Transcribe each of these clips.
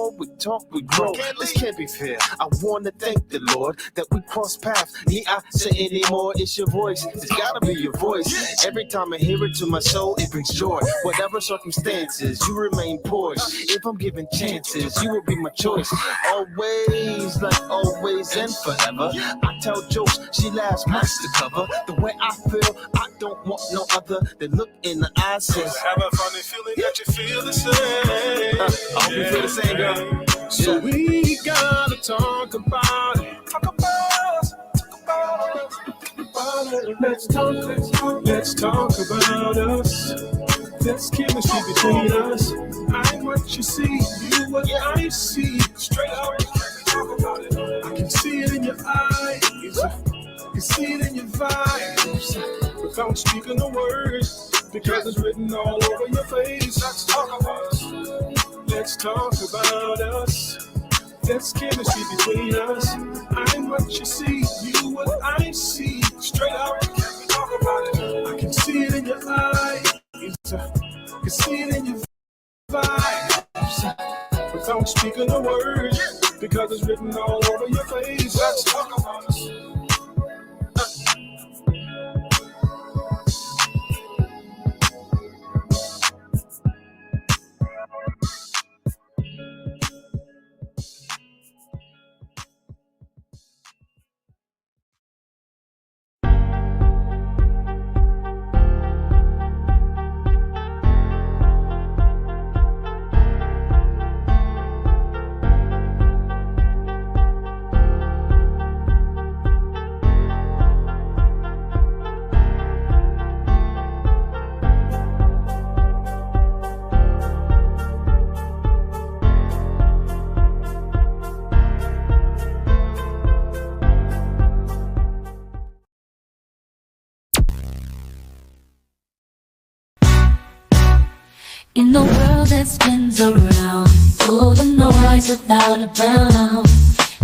more we talk, we grow. This can't be fair. I wanna thank the Lord that we cross paths. Need I say anymore? It's your voice. It's gotta be your voice. Every time I hear it to my soul, it brings joy. Whatever circumstances, you remain poised. If I'm given chances, you will be my choice. Always, like always and forever. I tell jokes, she laughs, match the cover. The way I feel, I don't want no other than look in the eyes. Says, have a funny feeling that you feel the same. I hope you feel the same, girl. So we gotta talk about it. Talk about us. Talk about us. Let's talk about us. There's chemistry between us. I'm what you see, you what I see. Straight up, talk about it. I can see it in your eyes. I can see it in your vibes. Without speaking a word, because it's written all over your face. Let's talk about us. Let's talk about us. There's chemistry between us. I'm what you see, you what I see. Straight up, talk about it. I can see it in your eyes. I can see it in your vibes. Without speaking a word, because it's written all over your face. Let's talk about us. In the world that spins around, full of noise without a bound,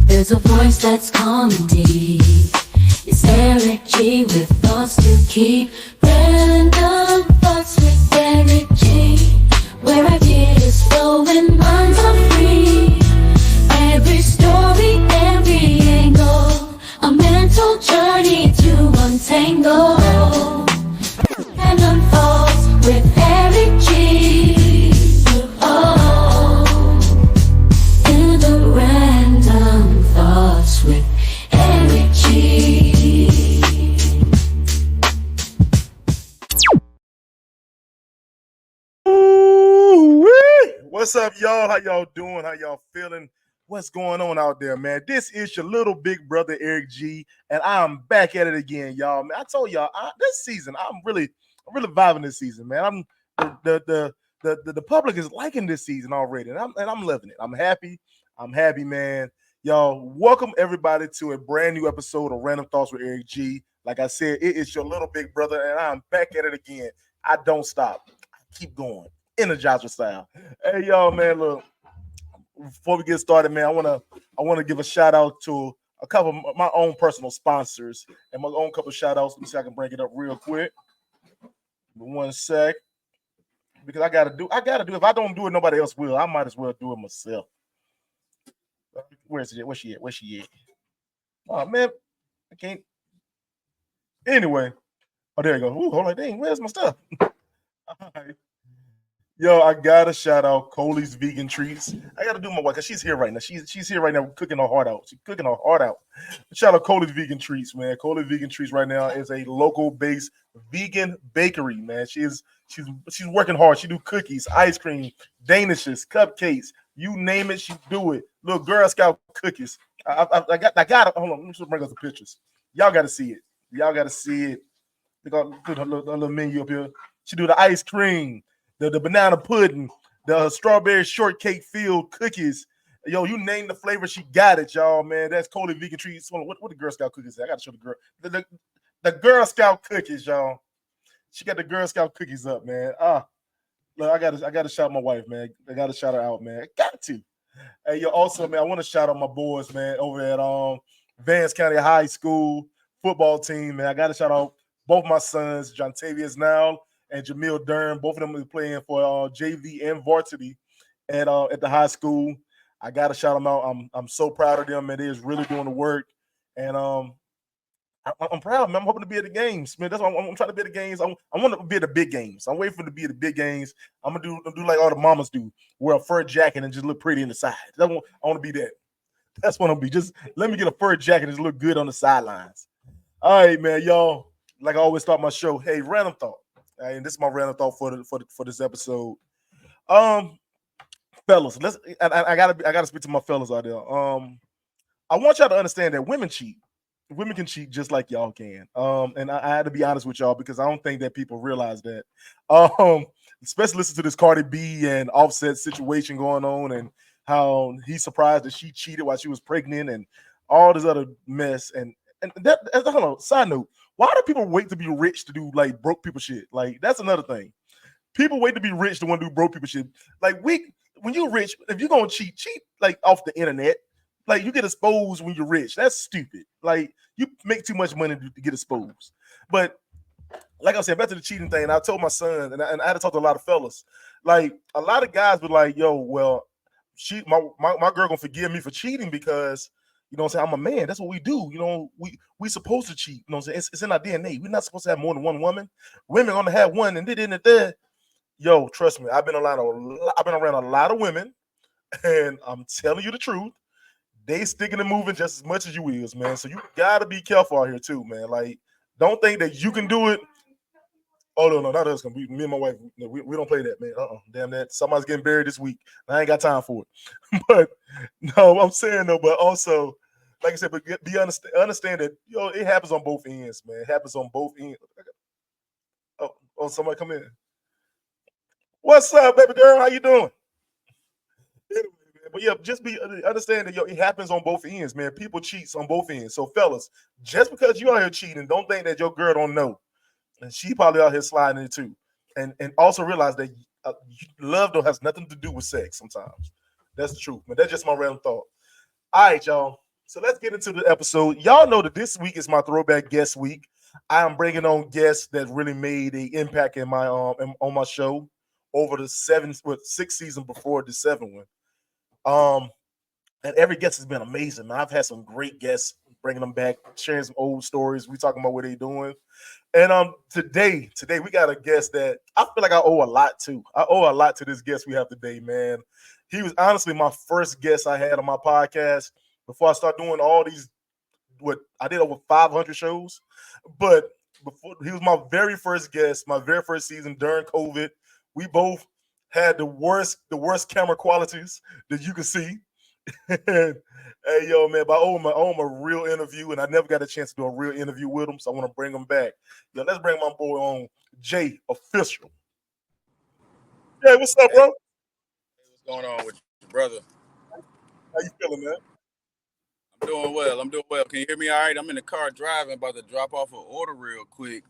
there's a voice that's calm and deep. It's Eric G with thoughts to keep. Random thoughts with Eric G, where ideas flow and minds are free. Every story, every angle, a mental journey to untangle. Random thoughts with Eric G. With Eric G. What's up, y'all? How y'all doing? How y'all feeling? What's going on out there, man? This is your little big brother Eric G, and I'm back at it again, y'all. Man, I told y'all this season I'm really vibing this season, man. The public is liking this season already, and I'm loving it. I'm happy, man. Y'all, welcome everybody to a brand new episode of Random Thoughts with Eric G. Like I said, it is your little big brother, and I'm back at it again. I don't stop. I keep going. Energizer style. Hey, y'all, man, look. Before we get started, man, I wanna give a shout out to a couple of my own personal sponsors and my own couple of shout outs. Let me see if I can bring it up real quick. 1 sec. Because I gotta do. If I don't do it, nobody else will. I might as well do it myself. Where's she at? Oh man, I can't. Anyway, oh there you go. Ooh, hold on, dang, where's my stuff? All right. Yo, I gotta shout out Coley's Vegan Treats. I gotta do my wife because she's here right now. She's here right now cooking her heart out. She's cooking her heart out. Shout out Coley's Vegan Treats, man. Coley's Vegan Treats right now is a local-based vegan bakery, man. She's working hard. She do cookies, ice cream, danishes, cupcakes. You name it, she do it. Little Girl Scout cookies. I got it. Hold on, let me just bring up the pictures. Y'all got to see it. They got a little menu up here. She do the ice cream, the banana pudding, the strawberry shortcake filled cookies. Yo, you name the flavor, she got it, y'all, man. That's Coley Vegan Treats. What the Girl Scout cookies? I got to show the girl. The Girl Scout cookies, y'all. She got the Girl Scout cookies up, man. Look, I gotta shout my wife, man. I gotta shout her out, man. Got to. Hey, yo, also, man, I want to shout out my boys, man, over at Vance County High School football team, man. I gotta shout out both my sons, John Tavius now and Jamil Dern. Both of them are playing for JV and varsity at the high school. I gotta shout them out. I'm so proud of them, man. They is really doing the work, and I'm proud, man. I'm hoping to be at the games, man. That's why I'm trying to be at the games. I want to be at the big games. I'm waiting for to be at the big games. I'm gonna do like all the mamas do, wear a fur jacket and just look pretty in the side. I want to be that. That's what I'm gonna be. Just let me get a fur jacket and just look good on the sidelines. All right, man, y'all. Like I always start my show. Hey, random thought. And this is my random thought for this episode. Fellas, I gotta speak to my fellas out there. I want y'all to understand that women cheat. Women can cheat just like y'all can. And I had to be honest with y'all because I don't think that people realize that. Especially listen to this Cardi B and Offset situation going on, and how he's surprised that she cheated while she was pregnant, and all this other mess. And that, hold on. Side note: why do people wait to be rich to do like broke people shit? Like that's another thing. People wait to be rich to want to do broke people shit. Like when you're rich, if you're gonna cheat like off the internet. Like you get exposed when you're rich. That's stupid. Like you make too much money to get exposed. But like I said, back to the cheating thing. I told my son, and I had to talk to a lot of fellas. Like a lot of guys were like, "Yo, well, my girl gonna forgive me for cheating because you know what I'm saying, I'm a man. That's what we do. You know, we supposed to cheat. You know what I'm saying? It's in our DNA. We're not supposed to have more than one woman. Women gonna have one, and they didn't there. Yo, trust me, I've been around a lot of women, and I'm telling you the truth. They sticking and moving just as much as you is, man. So you gotta be careful out here too, man. Like, don't think that you can do it. Oh no, not us. Me and my wife, we don't play that, man. Damn that. Somebody's getting buried this week. I ain't got time for it. But no, I'm saying no. But also, like I said, but understand that it happens on both ends, man. It happens on both ends. Oh, somebody come in. What's up, baby girl? How you doing? But yeah, just understand that it happens on both ends, man. People cheats on both ends. So fellas, just because you out here cheating, don't think that your girl don't know, and she probably out here sliding it too. And also realize that love don't has nothing to do with sex. Sometimes that's the truth, man. That's just my random thought. All right, y'all. So let's get into the episode. Y'all know that this week is my throwback guest week. I am bringing on guests that really made an impact in my on my show over the 6 seasons before the 7th one. And every guest has been amazing, man. I've had some great guests, bringing them back, sharing some old stories. We talking about what they doing. And today we got a guest that I feel like I owe a lot to. I owe a lot to this guest we have today, man. He was honestly my first guest I had on my podcast before I start doing all these. What I did over 500 shows, but before he was my very first guest, my very first season during COVID. We both had the worst camera qualities that you can see. Hey, yo, man, but I owe him a real interview, and I never got a chance to do a real interview with him, so I want to bring him back. Yo, let's bring my boy on, Jay Official. Hey, what's up, bro? Hey, what's going on with your brother? How you feeling, man? I'm doing well. Can you hear me all right? I'm in the car driving, about to drop off an order real quick.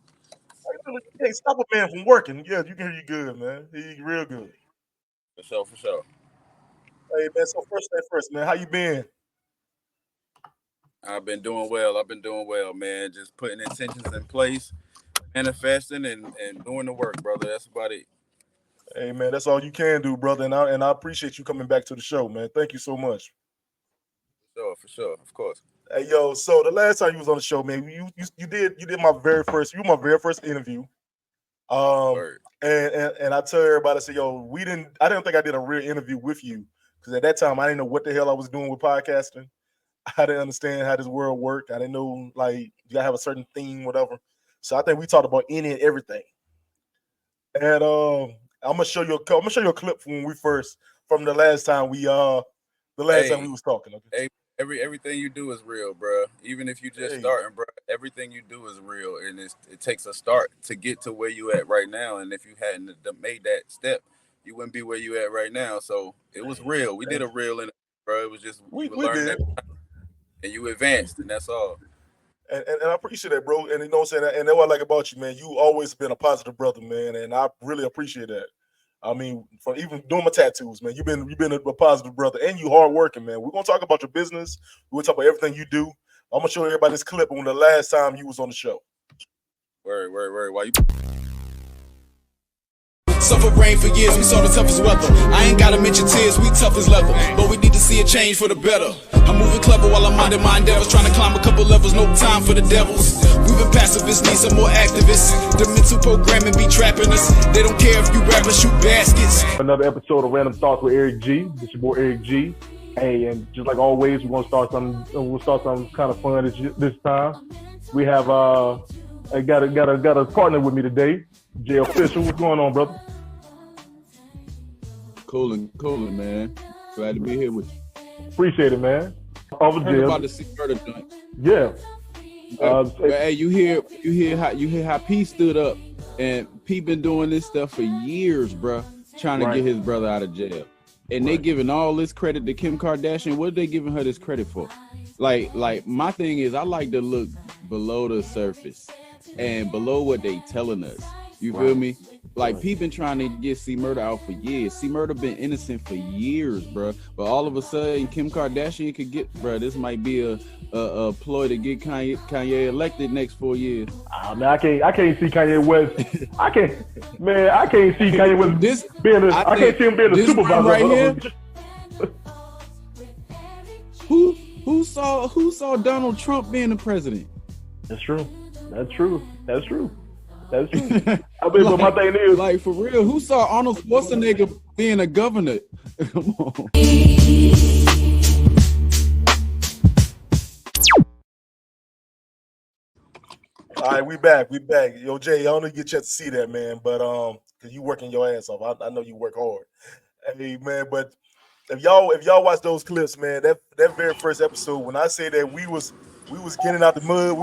Hey, stop a man from working. Yeah, you can hear you good, man. He real good. For sure. Hey, man, so first thing first, man, how you been? I've been doing well, man. Just putting intentions in place, manifesting, and doing the work, brother. That's about it. Hey, man, that's all you can do, brother. And I appreciate you coming back to the show, man. Thank you so much. For sure, of course. Hey, yo, so the last time you was on the show, man, you did my very first interview. And I tell everybody, I said, yo, I didn't think I did a real interview with you because at that time I didn't know what the hell I was doing with podcasting. I didn't understand how this world worked. I didn't know, like, you gotta have a certain theme, whatever. So I think we talked about any and everything. And I'm gonna show you a clip from the last time we was talking. Okay? Hey, everything you do is real, bro. Even if you just starting, bro, everything you do is real, and it takes a start to get to where you at right now. And if you hadn't made that step, you wouldn't be where you at right now. So it was real. We did a real interview, bro. It was just we learned that, and you advanced, and that's all. And I appreciate that, bro. And you know what I'm saying? And that's what I like about you, man. You always been a positive brother, man. And I really appreciate that. I mean, for even doing my tattoos, man, you've been a positive brother, and you hard working, man. We're gonna talk about your business. We're gonna talk about everything you do. I'm gonna show everybody this clip on the last time you was on the show. Word. Why you? Suffer rain for years, we saw the toughest weather. I ain't gotta mention tears, we tough as leather. But we need to see a change for the better. I'm moving clever while I'm minding my endeavors. Trying to climb a couple levels, no time for the devils. We've been pacifists, need some more activists. The mental programming be trapping us. They don't care if you rap or shoot baskets. Another episode of Random Thoughts with Eric G. This your boy Eric G. Hey, and just like always, we're gonna start something. We'll start something kind of fun this time. We have I got a partner with me today, Jay Official. What's going on, brother? Coolin', man. Glad to be here with you. Appreciate it, man. Over Heard about the murder joint. Yeah. Hey, you hear how P stood up, and P been doing this stuff for years, bro, trying to get his brother out of jail, and they giving all this credit to Kim Kardashian. What are they giving her this credit for? Like my thing is, I like to look below the surface and below what they telling us. You feel me? Like, P been trying to get C Murder out for years. C Murder been innocent for years, bro. But all of a sudden, Kim Kardashian could get, bro. This might be a ploy to get Kanye elected next 4 years. Man, I can't see Kanye West. I can't see Kanye West I can't see him being a supervisor right here. Who saw Donald Trump being the president? That's true. I mean, but my thing is, like, for real, who saw Arnold Schwarzenegger being a governor? Come on. All right, we back. Yo, Jay, I don't get a chance to see that, man, but because you working your ass off. I know you work hard. Hey, man, but if y'all watch those clips, man, that very first episode, when I say that we was getting out the mud,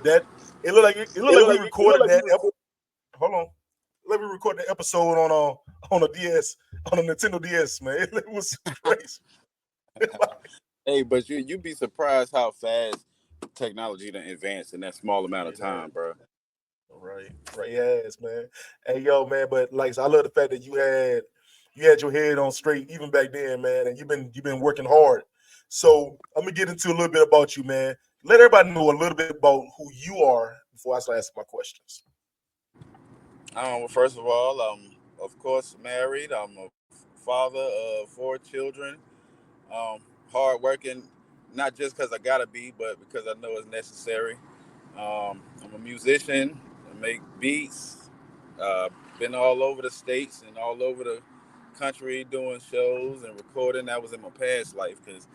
that it looked like we recorded that. Hold on, let me record the episode on a DS, on a Nintendo DS, man. It was crazy. Hey, but you'd be surprised how fast technology done advanced in that small amount of time, bro. Right, yes, man. Hey, yo, man, but like, I love the fact that you had your head on straight even back then, man, and you've been working hard. So I'm gonna get into a little bit about you, man. Let everybody know a little bit about who you are before I start asking my questions. Well, first of all, I'm of course married. I'm a father of 4 children. Hard working, not just because I gotta be, but because I know it's necessary. I'm a musician. I make beats. Been all over the states and all over the country doing shows and recording. That was in my past life because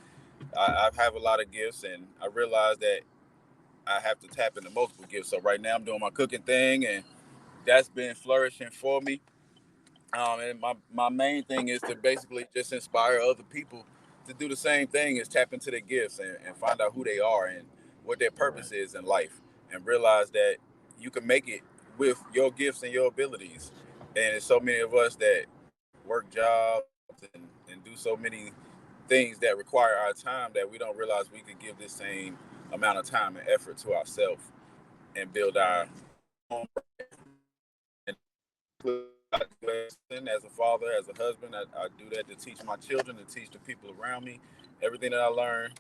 I have a lot of gifts, and I realized that I have to tap into multiple gifts. So right now I'm doing my cooking thing, and that's been flourishing for me. And my main thing is to basically just inspire other people to do the same thing, is tap into their gifts and find out who they are and what their purpose is in life, and realize that you can make it with your gifts and your abilities. And there's so many of us that work jobs and do so many things that require our time that we don't realize we could give this same amount of time and effort to ourselves and build our own. As a father, as a husband, I do that to teach my children, to teach the people around me. Everything that I learn,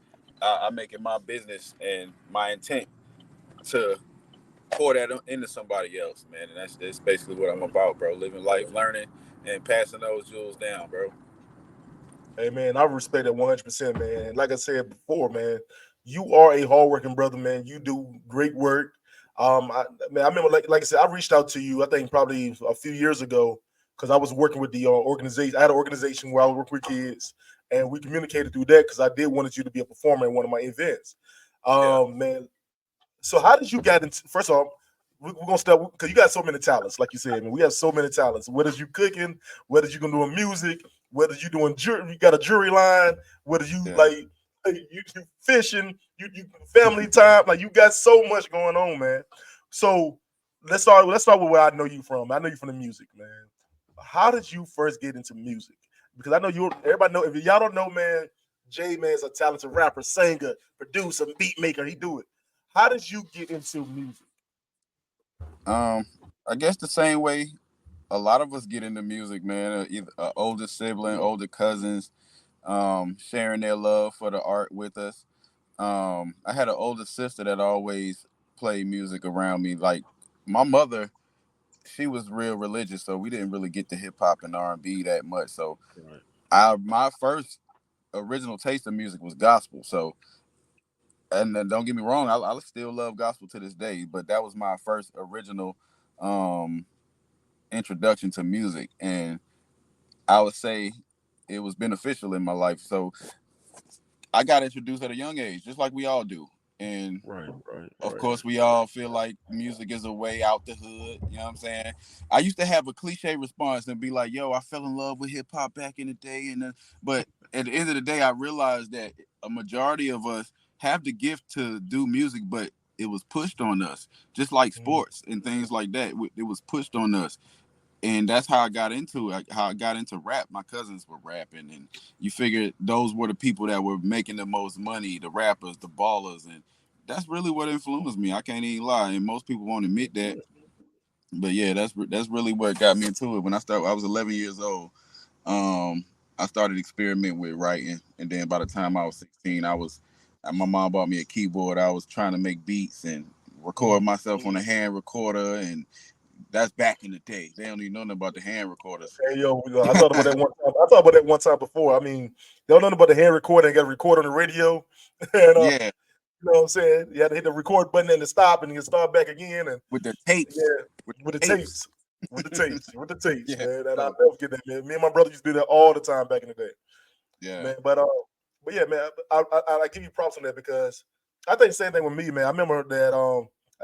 I make it my business and my intent to pour that into somebody else, man. And that's basically what I'm about, bro. Living life, learning, and passing those jewels down, bro. Hey, man, I respect that 100%, man. Like I said before, man, you are a hardworking brother, man. You do great work. I remember, like I said, I reached out to you, I think probably a few years ago, because I was working with the organization. I had an organization where I would work with kids, and we communicated through that because I did wanted you to be a performer in one of my events. Man, so how did you get into? First off, we're gonna start because you got so many talents, like you said, man. We have so many talents. Whether you cooking, whether you gonna doing music, whether you doing jury, you got a jury line, whether you you fishing, you family time, like you got so much going on, man. So let's start with where I know you from. I know you from the music, man. How did you first get into music? Because I know everybody know, if y'all don't know, man, Jay, man, is a talented rapper, singer, producer, beat maker. He do it. How did you get into music? I guess the same way a lot of us get into music, man. Either older sibling, older cousins, sharing their love for the art with us. I had an older sister that always played music around me. Like, my mother she was real religious, so we didn't really get to hip hop and R&B that much. So Right. my first original taste of music was gospel. So, and then don't get me wrong, I still love gospel to this day, but that was my first original um, introduction to music, and I would say it was beneficial in my life. So I got introduced at a young age, just like we all do, and Right. of course, we all feel like music is a way out the hood. You know what I'm saying? I used to have a cliche response and be like, "Yo, I fell in love with hip hop back in the day," but at the end of the day, I realized that a majority of us have the gift to do music, but it was pushed on us, just like sports and things like that. It was pushed on us, and that's how I got into it. How I got into rap. My cousins were rapping, and you figured those were the people that were making the most money, the rappers, the ballers, and that's really what influenced me. I can't even lie, and most people won't admit that. But yeah, that's really what got me into it. When I was 11 years old. I started experimenting with writing, and then by the time I was 16, my mom bought me a keyboard. I was trying to make beats and record myself on a hand recorder, and that's back in the day. They don't even know nothing about the hand recorders. Hey yo, I thought about that one time. I thought about that one time before. I mean, they don't know about the hand recording. Got to record on the radio, and Yeah, you know what I'm saying. You had to hit the record button and to stop, and you start back again, and with the tapes. yeah, With with the the tapes. tapes, with the tapes, with the tapes, Yeah. man. And I never forget that, man. Me and my brother used to do that all the time back in the day, Yeah. man. But yeah, man, I give you props on that because I think the same thing with me, man. I remember that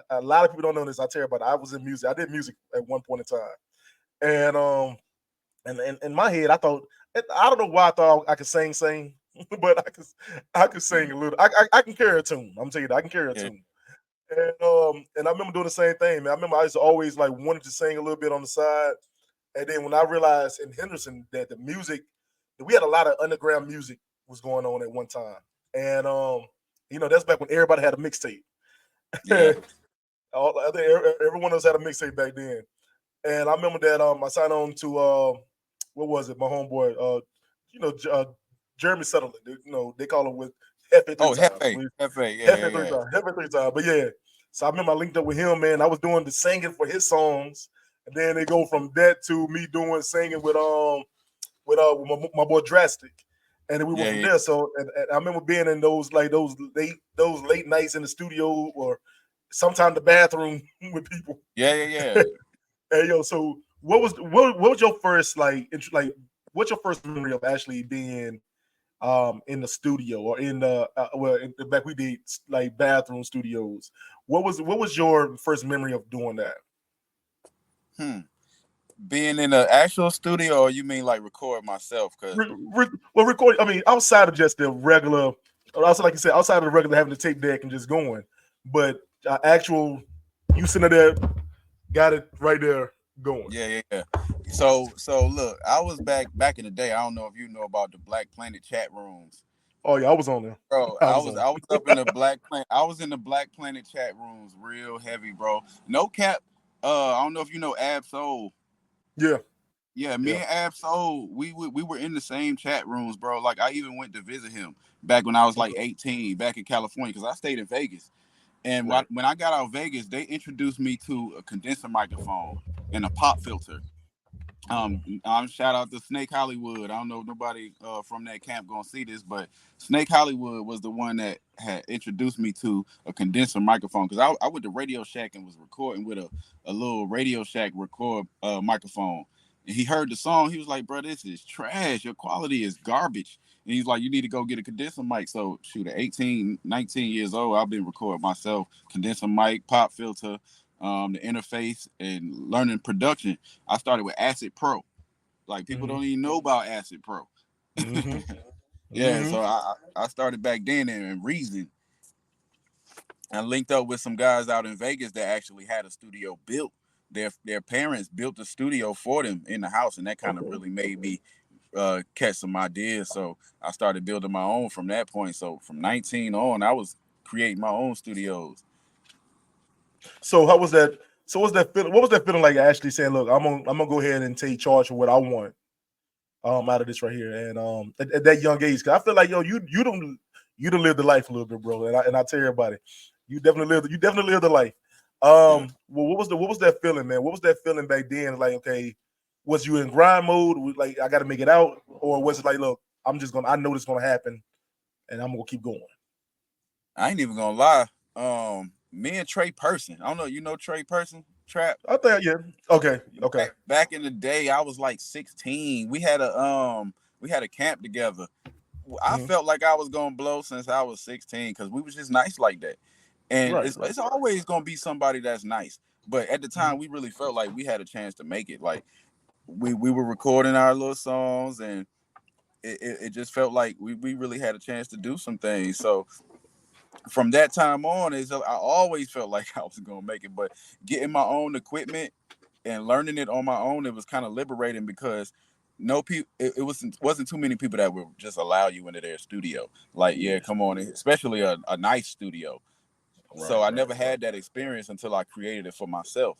a lot of people don't know this. I tell you about it. I was in music. I did music at one point in time, and and in my head, I thought I don't know why I thought I could sing, but I could sing a little. I can carry a tune. I'm telling you, that, I can carry a Yeah. tune. And I remember doing the same thing, man. I remember I used to always like wanted to sing a little bit on the side, and then when I realized in Henderson that the music, that we had a lot of underground music was going on at one time, and you know that's back when everybody had a mixtape. Yeah. I think everyone else had a mixtape back then. And I remember that I signed on to what was it? My homeboy, you know, Jeremy Sutherland. You know, they call him with Hefe three Oh, times. Hefe. Hefe. Yeah, Hefe yeah, three yeah. times. Hefe three times. But yeah, so I remember I linked up with him, man. I was doing the singing for his songs, and then they go from that to me doing singing with my boy Drastic, and then we went Yeah, from yeah. there. So and I remember being in those late nights in the studio or sometimes the bathroom with people. Yeah, yeah, yeah. Hey yo, so what was your first what's your first memory of actually being in the studio or in the back we did like bathroom studios? What was your first memory of doing that? Hmm. Being in an actual studio, or you mean like record myself? Cause Well, recording. I mean, outside of just the regular, also like you said, outside of the regular having the tape deck and just going, but actual you sitting there, got it right there going. yeah. So look, I was back in the day. I don't know if you know about the Black Planet chat rooms. Oh yeah, I was on there. Bro, I I was was on. I was up in the Black Planet. I was in the Black Planet chat rooms, real heavy, bro. No cap. I don't know if you know Ab Soul. Yeah, Yeah, me yeah. and Ab Soul, we were in the same chat rooms, bro. Like I even went to visit him back when I was like 18, back in California, because I stayed in Vegas. And Right. when I got out of Vegas, they introduced me to a condenser microphone and a pop filter. Shout out to Snake Hollywood. I don't know if nobody from that camp gonna see this, but Snake Hollywood was the one that had introduced me to a condenser microphone because I went to Radio Shack and was recording with a little Radio Shack record microphone. And he heard the song. He was like, "Bro, this is trash. Your quality is garbage." And he's like, "You need to go get a condenser mic." So shoot, at 18, 19 years old, I've been recording myself, condenser mic, pop filter, the interface, and learning production. I started with Acid Pro. Like people Mm-hmm. don't even know about Acid Pro. Mm-hmm. Yeah, Mm-hmm. so I started back then in Reason. I linked up with some guys out in Vegas that actually had a studio built. Their parents built a studio for them in the house, and that kind of Okay. really made me catch some ideas. So I started building my own from that point. So from 19 on, I was creating my own studios. So how was that? So what's that feeling? What was that feeling like? Actually saying, "Look, I'm gonna go ahead and take charge of what I want out of this right here." And at that young age, because I feel like you don't live the life a little bit, bro. And I tell everybody, you definitely live the life. Well, what was that feeling, man? What was that feeling back then? Like, okay, was you in grind mode? Like, I got to make it out, or was it like, look, I know this gonna happen, and I'm gonna keep going. I ain't even gonna lie. Me and Trey Person. I don't know. You know Trey Person? Trap. I think, yeah. Okay. Back in the day, I was like 16. We had a camp together. I felt like I was gonna blow since I was 16 because we was just nice like that. And it's always gonna be somebody that's nice. But at the time, we really felt like we had a chance to make it. Like we were recording our little songs, and it just felt like we really had a chance to do some things. So from that time on, I always felt like I was gonna make it. But getting my own equipment and learning it on my own, it was kind of liberating because it wasn't too many people that would just allow you into their studio. Like, yeah, come on, especially a nice studio. So I never had that experience until I created it for myself.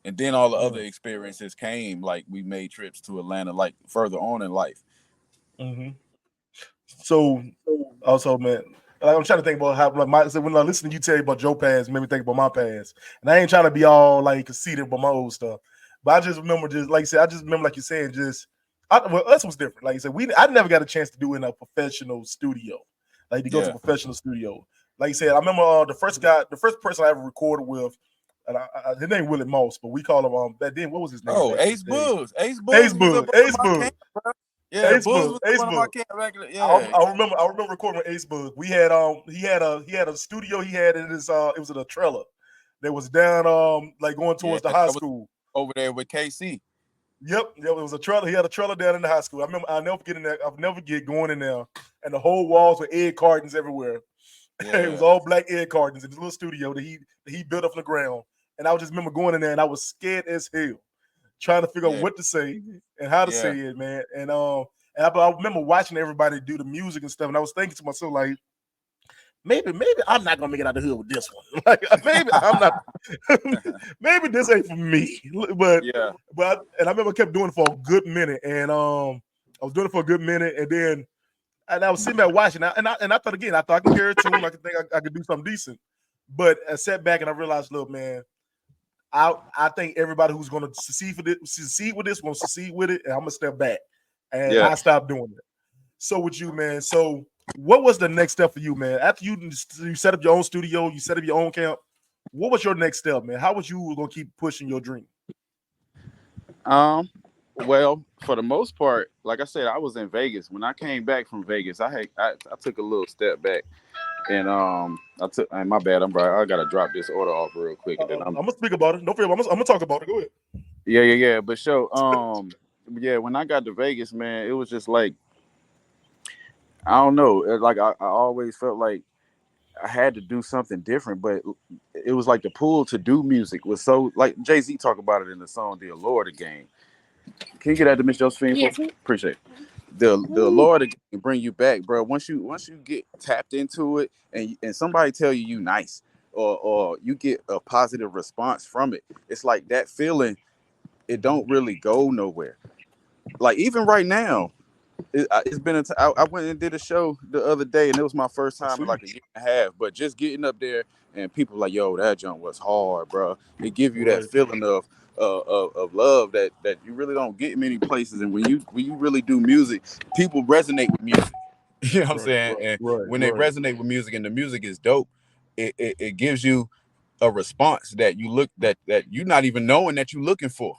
And then all the other experiences came, like we made trips to Atlanta, like further on in life. So also, man, like, I'm trying to think about how when I listen to you tell you about your past, made me think about my past. And I ain't trying to be all like conceited about my old stuff. But I just remember, just like you said, like you're saying, us was different. Like you said, I never got a chance to do it in a professional studio. Like to go to a professional studio. Like you said, I remember the first person I ever recorded with, and his name Willie Moss, but we call him back then. What was his name? Oh, Ace Boogs. Ace Boogs. Yeah, Ace Boogs was one of my camp back in the, I remember recording with Ace Boogs. We had he had a studio. He had in his it was in a trailer that was down like going towards the high school over there with KC. Yep, it was a trailer. He had a trailer down in the high school. I remember. I'll never forget going in there, and the whole walls were egg cartons everywhere. Yeah. It was all black egg cartons in this little studio that he built up from the ground. And I just remember going in there, and I was scared as hell, trying to figure out what to say and how to say it, man. And I remember watching everybody do the music and stuff, and I was thinking to myself, like, maybe I'm not gonna make it out of the hood with this one. Like, maybe I'm not. Maybe this ain't for me. But and I remember I kept doing it for a good minute, and I was doing it for a good minute, and then I was sitting there watching, and I thought again, I thought I could carry a tune, I could think I could do something decent. But I sat back and I realized, look, man, I think everybody who's going to succeed with this wants to succeed with it, and I'm gonna step back, and I stopped doing it. So with you, man. So what was the next step for you, man? After you set up your own studio, you set up your own camp. What was your next step, man? How was you gonna keep pushing your dream? Well, for the most part, like I said, I was in Vegas. When I came back from Vegas, I took a little step back, and and my bad, I gotta drop this order off real quick, and then I'm gonna speak about it. Don't forget, I'm gonna talk about it. Go ahead. Yeah. But when I got to Vegas, man, it was just like, I don't know, like I always felt like I had to do something different, but it was like the pull to do music was so, like Jay-Z talk about it in the song "The Allure of the Game." Can you get that to Miss Josephine? Yes. Appreciate it. The Allure of the Game bring you back, bro. Once you get tapped into it, and somebody tell you nice, or you get a positive response from it, it's like that feeling. It don't really go nowhere. Like even right now, it's been I went and did a show the other day, and it was my first time in like a year and a half. But just getting up there and people like, yo, that jump was hard, bro. It give you that feeling of love that you really don't get many places. And when you really do music, people resonate with music. You know what I'm saying? And when they resonate with music and the music is dope, it gives you a response that you're not even knowing that you're looking for.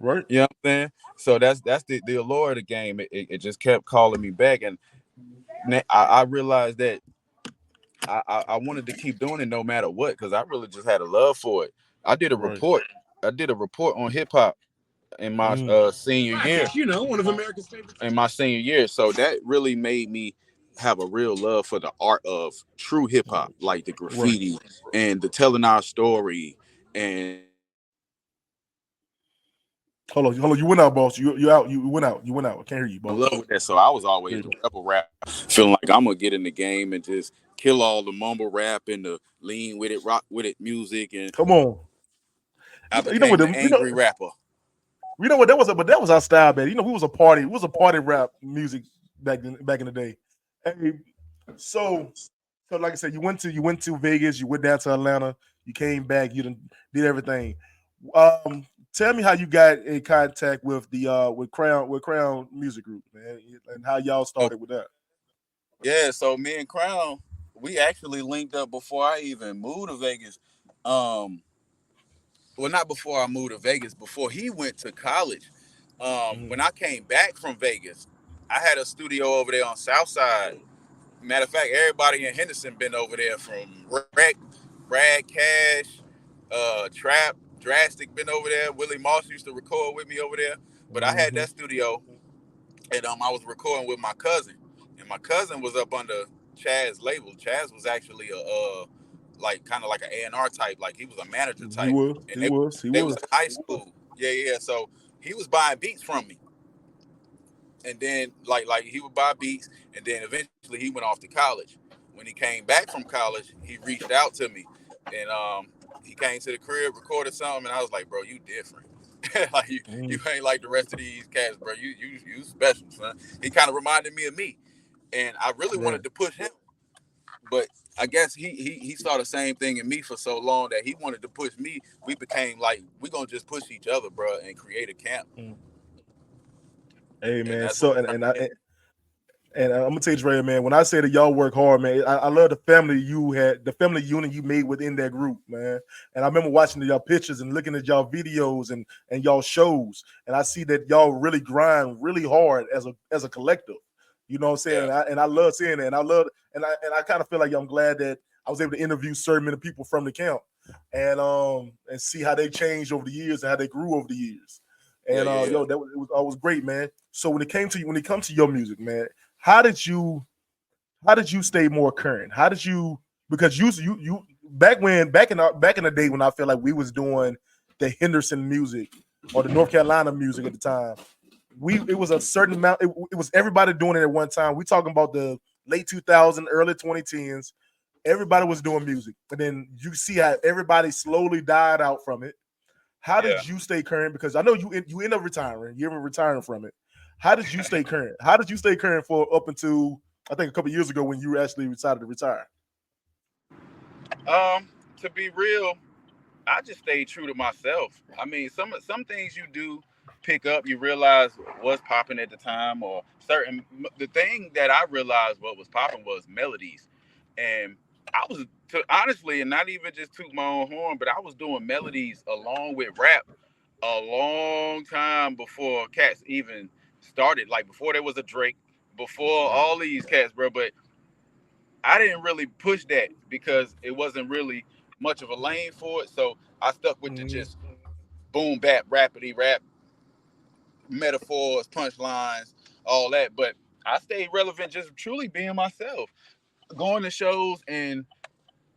Right. You know what I'm saying? So that's the allure of the game. It just kept calling me back, and I realized that I wanted to keep doing it no matter what, because I really just had a love for it. I did a report. I did a report on hip hop in my senior year. You know, one of America's favorites. In my senior year, so that really made me have a real love for the art of true hip hop, like the graffiti and the telling our story. And hold on, you went out, boss. You out. You went out. I can't hear you, boss. I love that. So I was always a rebel rap, feeling like I'm gonna get in the game and just kill all the mumble rap and the lean with it, rock with it music. And come on, I became an angry rapper. You know what that was? But that was our style, man. You know, we was a party rap music back in the day. Hey, so like I said, you went to Vegas, you went down to Atlanta, You came back. You did everything. Tell me how you got in contact with the with Crown Music Group, man, and how y'all So, started with that. yeah, so me and Crown, we actually linked up before I even moved to Vegas. Um, well, not before I moved to Vegas, before he went to college. When I came back from Vegas, I had a studio over there on South Side. Matter of fact, everybody in Henderson been over there from Rec, Brad Cash, Trap, Drastic been over there. Willie Moss used to record with me over there. But I had Mm-hmm. that studio, and I was recording with my cousin, and my cousin was up under Chaz's label. Chaz was actually a like kind of like an A&R type, like he was a manager He type, was. and He was. He they was was. in high school. Yeah, yeah. So he was buying beats from me, and then like he would buy beats, and then eventually he went off to college. When he came back from college, he reached out to me, and he came to the crib, recorded something, and I was like, bro, you different. Like you ain't like the rest of these cats, bro. You special, son. He kind of reminded me of me, and I really Right. wanted to push him, but I guess he saw the same thing in me for so long that he wanted to push me. We became like we gonna just push each other, bro, and create a camp, Hey and man. that's what So we kind of did. and I'm gonna tell you, Dre, man. When I say that y'all work hard, man, I love the family you had, the family unit you made within that group, man. And I remember watching y'all pictures and looking at y'all videos and y'all shows, and I see that y'all really grind really hard as a collective. You know what I'm saying? Yeah, And I love seeing that. And I love and I kind of feel like I'm glad that I was able to interview certain many people from the camp and see how they changed over the years and how they grew over the years. yeah, And yeah, yeah. yo, that was, it was always great, man. So when it comes to your music, man, how did you stay more current? How did you, because you back in the day when I feel like we was doing the Henderson music or the North Carolina music at the time, it was a certain amount, it was everybody doing it at one time. We talking about the late 2000s, early 2010s. Everybody was doing music, and then you see how everybody slowly died out from it. How Yeah. did you stay current? Because I know you end up retiring. You ever retiring from it. How did you stay current? How did you stay current for up until I think a couple years ago when you actually decided to retire? To be real, I just stayed true to myself. I mean, some things you do pick up, you realize what's popping at the time, or certain. The thing that I realized what was popping was melodies, and I was honestly, and not even just toot my own horn, but I was doing melodies along with rap a long time before cats even started. Like before there was a Drake, before Right. all these cats, bro. But I didn't really push that because it wasn't really much of a lane for it. So I stuck with the Mm, just boom bap, rapidy rap, metaphors, punchlines, all that. But I stayed relevant just truly being myself. Going to shows and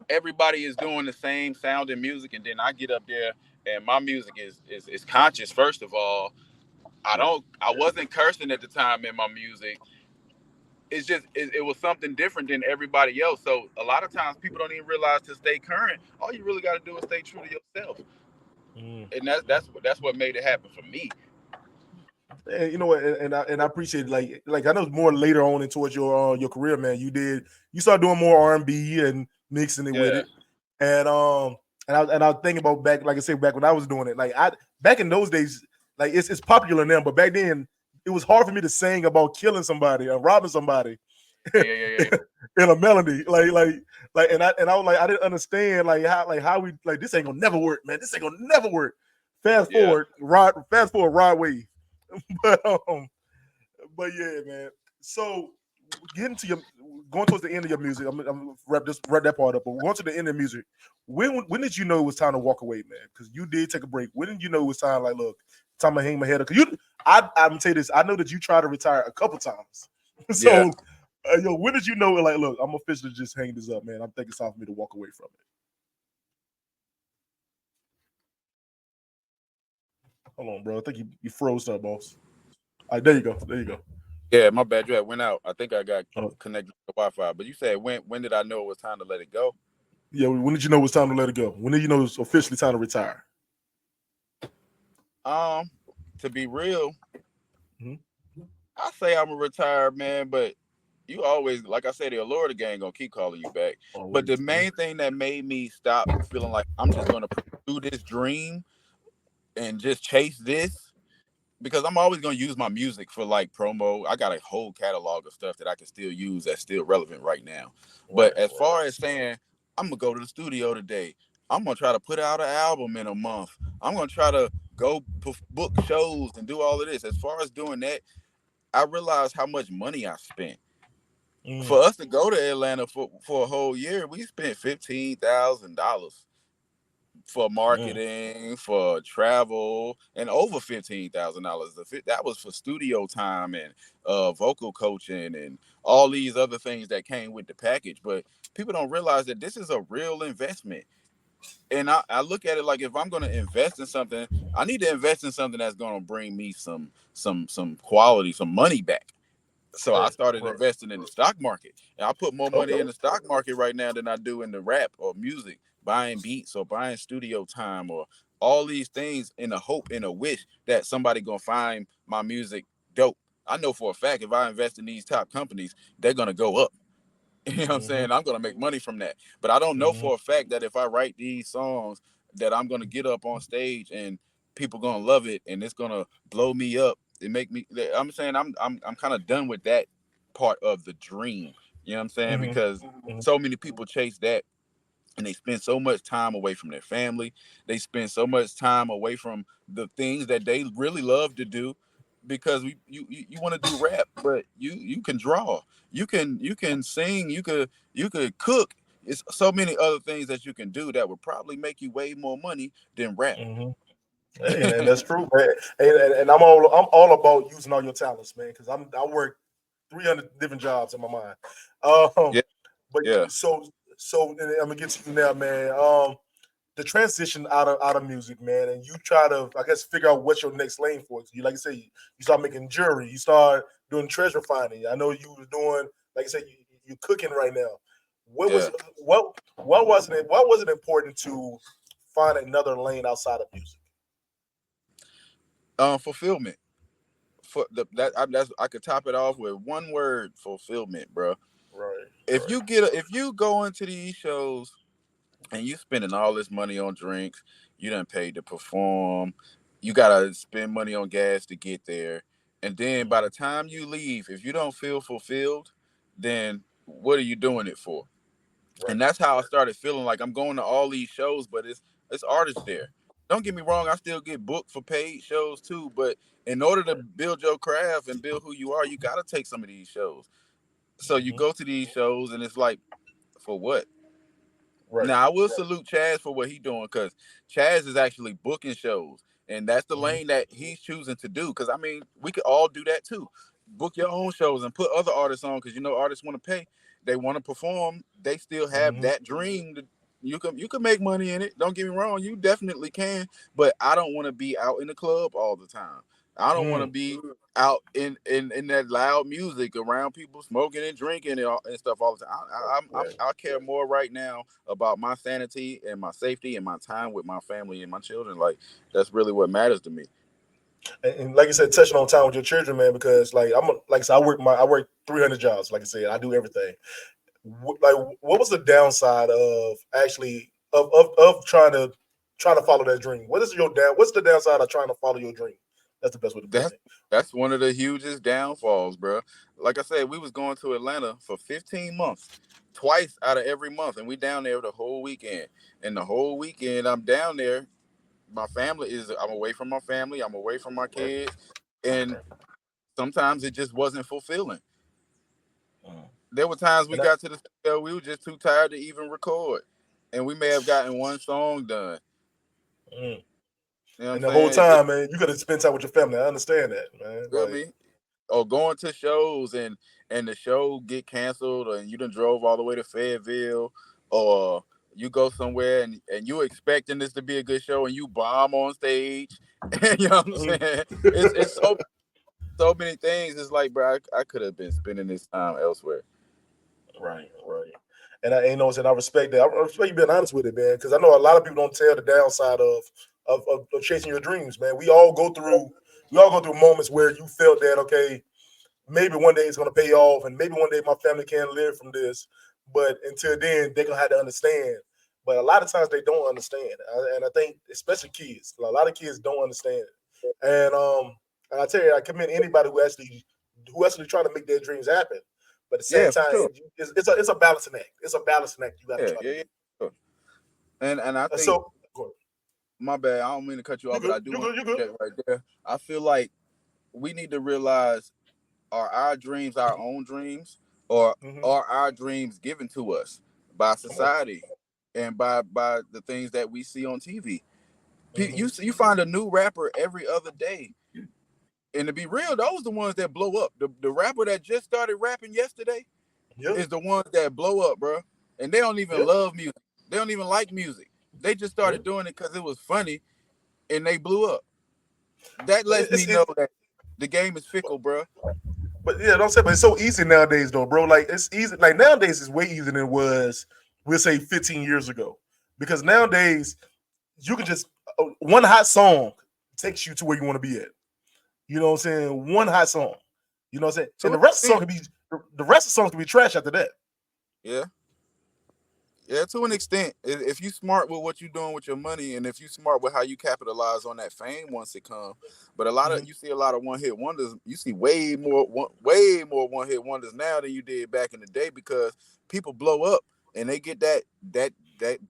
everybody is doing the same sound and music, and then I get up there and my music is conscious, first of all. I wasn't cursing at the time in my music. It's just it was something different than everybody else. So a lot of times people don't even realize to stay current. All you really got to do is stay true to yourself, mm. and that's what made it happen for me. And you know what? And I appreciate it. Like I know more later on in towards your career, man. You started doing more R&B and mixing it with Yeah, it, and I was thinking about back, like I said, back when I was doing it. Like I back in those days, like it's popular now, but back then it was hard for me to sing about killing somebody or robbing somebody yeah, yeah, yeah, yeah. in a melody. And I was like, I didn't understand how we like this ain't gonna never work, man. This ain't gonna never work. Yeah. Fast forward, Rod Wave. but but yeah, man. So getting to your going towards the end of your music, I'm gonna wrap that part up. But going to the end of the music, when did you know it was time to walk away, man? Because you did take a break. When did you know it was time? Like, look, time to hang my head up. Because I'm gonna tell you this. I know that you tried to retire a couple times. Yeah. So, yo, when did you know? Like, look, I'm officially just hanging this up, man. I'm thinking it's time for me to walk away from it. Hold on, bro. I think you froze up, boss. All right, there you go. There you go. Yeah, my bad. You had went out. I think I got Oh, connected to Wi-Fi. But you said when did I know it was time to let it go? yeah. When did you know it was time to let it go? When did you know it was officially time to retire? To be real, Mhm. I say I'm a retired man, but you always, like I said, the allure gang gonna keep calling you back. But the main thing that made me stop feeling like I'm just gonna pursue this dream and just chase this, because I'm always gonna use my music for like promo. I got a whole catalog of stuff that I can still use that's still relevant right now. But as far as saying I'm gonna go to the studio today, I'm gonna try to put out an album in a month, I'm gonna try to go book shows and do all of this. As far as doing that, I realized how much money I spent. For us to go to Atlanta for a whole year, we spent $15,000 for marketing, for travel, and over $15,000. That was for studio time and vocal coaching and all these other things that came with the package. But people don't realize that this is a real investment. And I look at it like, if I'm going to invest in something, I need to invest in something that's going to bring me some quality, some money back. So I started investing in the stock market, and I put more money in the stock market right now than I do in the rap or music, buying beats or buying studio time or all these things, in a hope and a wish that somebody gonna find my music dope. I know for a fact if I invest in these top companies, they're gonna go up. You know what I'm saying? I'm gonna make money from that. But I don't know for a fact that if I write these songs, that I'm gonna get up on stage and people gonna love it and it's gonna blow me up. It make me. I'm saying I'm kind of done with that part of the dream. You know what I'm saying? Because so many people chase that, and they spend so much time away from their family. They spend so much time away from the things that they really love to do, because you want to do rap, but you can draw, you can sing, you could cook. It's so many other things that you can do that would probably make you way more money than rap. And that's true, man. And I'm all about using all your talents, man, because I work 300 different jobs in my mind. Yeah, But yeah, so and I'm gonna get to you now, man. The transition out of music, man, and you try to, I guess, figure out what's your next lane for it. You, like you say, you start making jewelry, you start doing treasure finding. I know you were doing, like I said, you're cooking right now. What yeah. was what was it important to find another lane outside of music? Fulfillment. For that's I could top it off with one word: fulfillment, bro. Right, If you go into these shows and you spending all this money on drinks, you done paid to perform, you gotta spend money on gas to get there, and then by the time you leave, if you don't feel fulfilled, then what are you doing it for? right. And that's how I started feeling like I'm going to all these shows, but it's artists there. Don't get me wrong, I still get booked for paid shows too, but in order to build your craft and build who you are, you gotta take some of these shows. So you go to these shows and it's like, for what? Right. Now I will salute Chaz for what he's doing, because Chaz is actually booking shows, and that's the lane that he's choosing to do. Because I mean, we could all do that too. Book your own shows and put other artists on, because artists want to pay, they want to perform, they still have that dream. You can make money in it. Don't get me wrong, you definitely can. But I don't want to be out in the club all the time. I don't want to be out in that loud music around people smoking and drinking and stuff all the time. I care more right now about my sanity and my safety and my time with my family and my children. Like, that's really what matters to me. And like you said, touching on time with your children, man, because like I said, I work 300 jobs. Like I said, I do everything. Like, what was the downside of actually of trying to follow that dream? What's the downside of trying to follow your dream? That's the best way to put That's it. that's one of the hugest downfalls, bro. Like I said, we was going to Atlanta for 15 months, twice out of every month, and we down there the whole weekend. And the whole weekend I'm down there, I'm away from my family, I'm away from my kids, and sometimes it just wasn't fulfilling. There were times we And I, got to the studio, we were just too tired to even record, and we may have gotten one song done. mm. You know what I'm and the whole saying? It just, time, man, you got to spend time with your family. I understand that, man. you know what I Like, mean? Or going to shows and the show get canceled, and you done drove all the way to Fayetteville, or you go somewhere and you expecting this to be a good show and you bomb on stage. You know what I'm saying? It's so many things. It's like, bro, I could have been spending this time elsewhere. right. And I respect that. I respect you being honest with it, man, because I know a lot of people don't tell the downside of chasing your dreams, man. We all go through moments where you felt that, okay, maybe one day it's gonna pay off, and maybe one day my family can live from this. But until then, they're gonna have to understand. But a lot of times they don't understand, and I think especially kids, a lot of kids don't understand. And I tell you, I commend anybody who actually trying to make their dreams happen. But at the same Yeah, for time, sure. it's a balancing act. It's a balancing act you got to Yeah, try to yeah, do. yeah. Sure. And I think, So go ahead. my bad. I don't mean to cut you You off, but good? I do You want good? You to good? check right there. I feel like we need to realize, are our dreams our own dreams, or Mm-hmm. are our dreams given to us by Come on. society and by the things that we see on TV? Mm-hmm. You find a new rapper every other day, and to be real, those the ones that blow up. The rapper that just started rapping yesterday Yeah. is the ones that blow up, bro. And they don't even Yeah. love music. They don't even like music. They just Yeah. started doing it because it was funny, and they blew up. That But lets me know that the game is fickle, bro. but yeah, don't say. But it's so easy nowadays, though, bro. Like it's easy. Like nowadays, it's way easier than it was. We'll say 15 years ago, because nowadays you can just one hot song takes you to where you want to be at. You know what I'm saying? One hot song. You know what I'm saying? To And an the rest of the song extent, can be the rest of the songs can be trash after that. yeah. Yeah, to an extent, if you smart with what you're doing with your money, and if you smart with how you capitalize on that fame once it comes. But Mm-hmm. you see a lot of one hit wonders. You see way more one hit wonders now than you did back in the day, because people blow up and they get that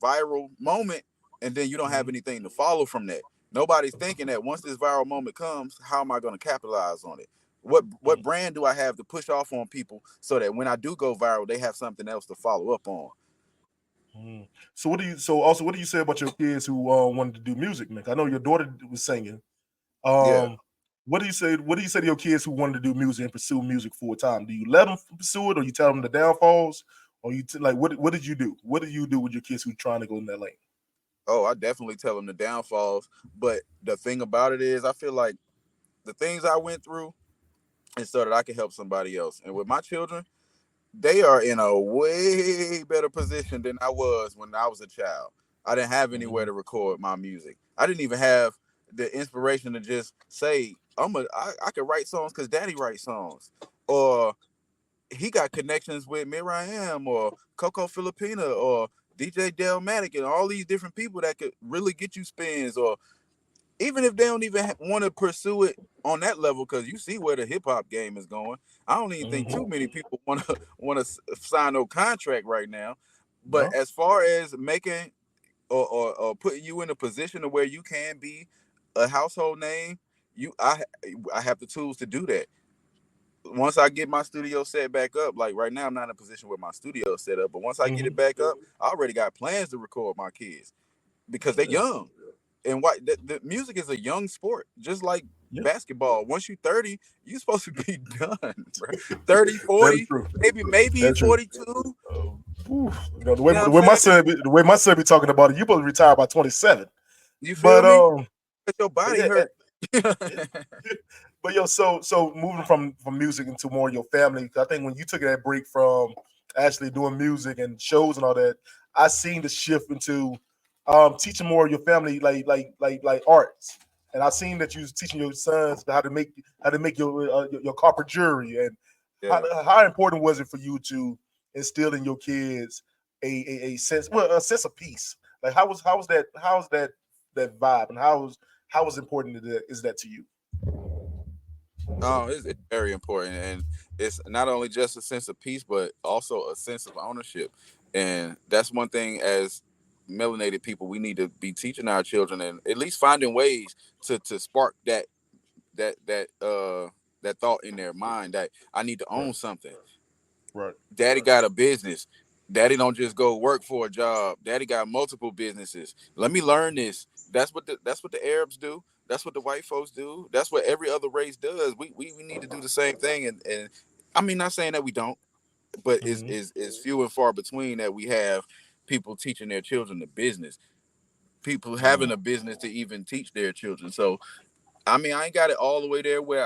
viral moment, and then you don't have Mm-hmm. anything to follow from that. Nobody's thinking that once this viral moment comes, how am I going to capitalize on it? What brand do I have to push off on people so that when I do go viral, they have something else to follow up on? Mm. So what do you say about your kids who wanted to do music, Nick? I know your daughter was singing. Yeah. Um, what do you say? What do you say to your kids who wanted to do music and pursue music full time? Do you let them pursue it, or you tell them the downfalls, or like what did you do? What did you do with your kids who trying to go in that lane? Oh, I definitely tell them the downfalls. But the thing about it is, I feel like the things I went through, and so that I can help somebody else. And with my children, they are in a way better position than I was when I was a child. I didn't have anywhere Mm-hmm. to record my music. I didn't even have the inspiration to just say, I could write songs because daddy writes songs. Or he got connections with Miriam or Coco Filipina or DJ Delmatic and all these different people that could really get you spins. Or even if they don't even want to pursue it on that level, because you see where the hip hop game is going. I don't even think too Mm-hmm. many people want to sign no contract right now. But No. as far as making or putting you in a position to where you can be a household name, I have the tools to do that. Once I get my studio set back up, like right now, I'm not in a position where my studio is set up, but once I get Mm-hmm. it back up, I already got plans to record my kids because they're Yeah. young. And what the music is a young sport, just like Yeah. basketball. Once you're 30, you're supposed to be done, bro. 30, That is 40, true. maybe That's true. 42. Oof. You know, You know what the I'm way my saying? son be talking about it, you supposed to retire by 27. You feel But me? But your but body yeah, hurt. but yo, so moving from music into more of your family, 'cause I think when you took that break from actually doing music and shows and all that, I seen the shift into teaching more of your family like arts, and I seen that you was teaching your sons how to make your copper jewelry, and how Yeah. how important was it for you to instill in your kids a sense a sense of peace? Like how was that vibe, and how was important is that to you? Oh, it's very important, and it's not only just a sense of peace, but also a sense of ownership. And that's one thing as melanated people we need to be teaching our children, and at least finding ways to spark that thought in their mind that I need to Right, own something. right. Daddy got a business. Daddy don't just go work for a job. Daddy got multiple businesses. Let me learn this. That's what the Arabs do. That's what the white folks do. That's what every other race does. We need to do the same thing. And I mean, not saying that we don't, but it's, Hmm. is is few and far between that we have people teaching their children the business. People having a business to even teach their children. So I mean, I ain't got it all the way there where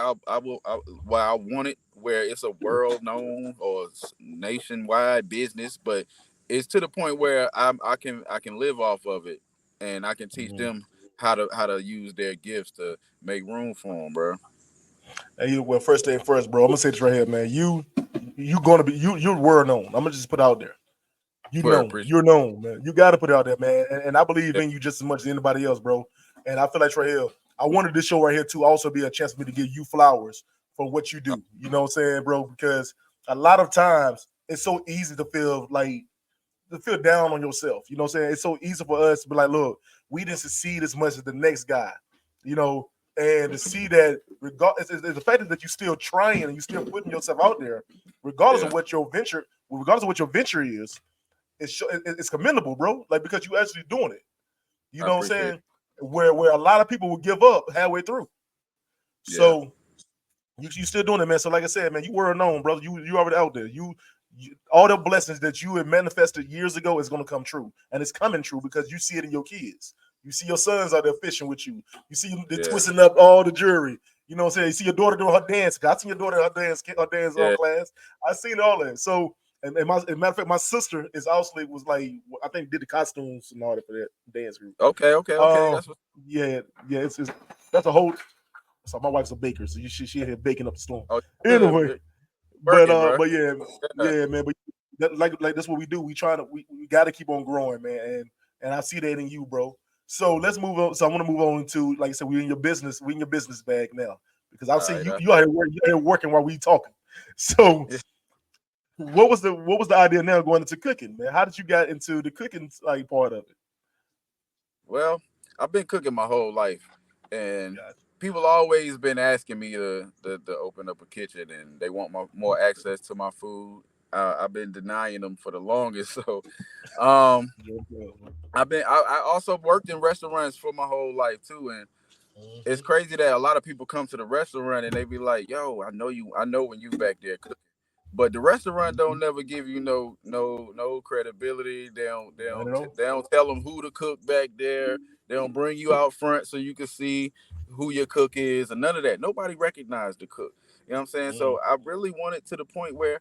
where I want it, where it's a world known or nationwide business, but it's to the point where I can live off of it, and I can teach Hmm. them how to use their gifts to make room for them, bro. Hey, well, first thing first, bro. I'm gonna say this right here, man. You gonna be you're word known. I'm gonna just put it out there. You're known, man. You got to put it out there, man. And I believe in you just as much as anybody else, bro. And I feel like right here, I wanted this show right here to also be a chance for me to give you flowers for what you do. You know what I'm saying, bro? Because a lot of times it's so easy to feel down on yourself. You know what I'm saying? It's so easy for us to be like, look, we didn't succeed as much as the next guy, you know, and to see that regardless the fact that you're still trying and you're still putting yourself out there, regardless of what your venture is, it's commendable, bro. Like because you actually doing it. You know what I'm saying? Where a lot of people will give up halfway through. So you still doing it, man. So like I said, man, you were known, brother. You already out there. You all the blessings that you had manifested years ago is going to come true, and it's coming true because you see it in your kids. You see your sons out there fishing with you. You see them twisting up all the jewelry. You know what I'm saying? You see your daughter doing her dance. I seen your daughter her dance class. I seen all that. So, and as a matter of fact, my sister was like, I think did the costumes and all that for that dance group. Okay. That's what... Yeah. It's that's a whole. So my wife's a baker, so she here baking up the storm. Oh, anyway, working, but yeah, man. But like that's what we do. We got to keep on growing, man. And I see that in you, bro. So let's move on. So I want to move on to, like I said, we're in your business bag now because I've seen you out here working while we talking. So what was the idea now going into cooking, man? How did you get into the cooking like part of it? Well, I've been cooking my whole life, and people always been asking me to open up a kitchen, and they want more access to my food. I've been denying them for the longest. So, I also worked in restaurants for my whole life too, and it's crazy that a lot of people come to the restaurant and they be like, "Yo, I know when you back there cooking," but the restaurant don't never give you no credibility. They don't tell them who to cook back there. They don't bring you out front so you can see who your cook is, and none of that. Nobody recognized the cook. You know what I'm saying? So I really want it to the point where